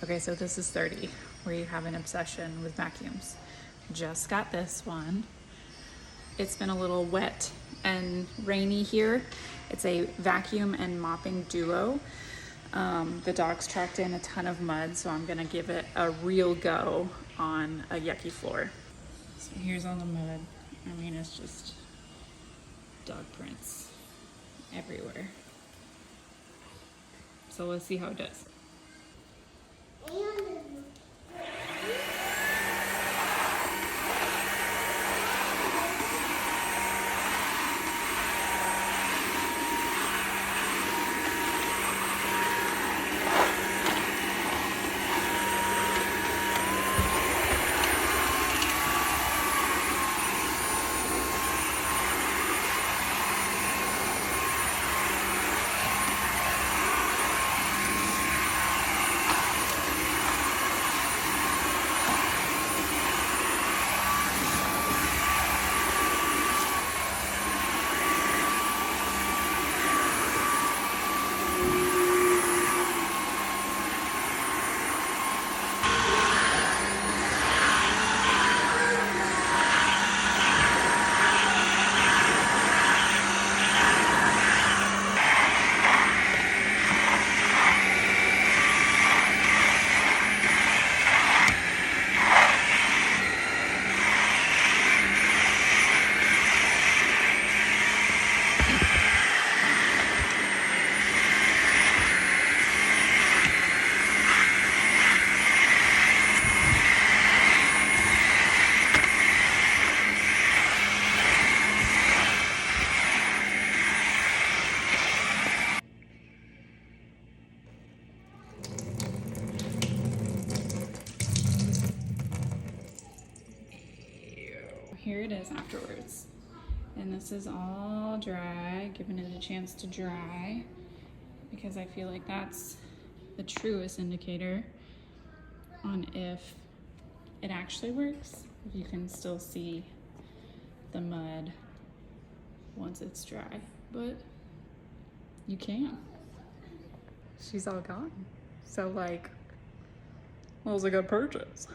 Okay, so this is 30, where you have an obsession with vacuums. Just got this one. It's been a little wet and rainy here. It's a vacuum and mopping duo. The dog's tracked in a ton of mud, so I'm gonna give it a real go on a yucky floor. So here's all the mud. I mean, it's just dog prints everywhere. So let's see how it does. Here it is afterwards. And this is all dry, giving it a chance to dry, because I feel like that's the truest indicator on if it actually works. If you can still see the mud once it's dry, but you can. She's all gone. So like, what was a good purchase?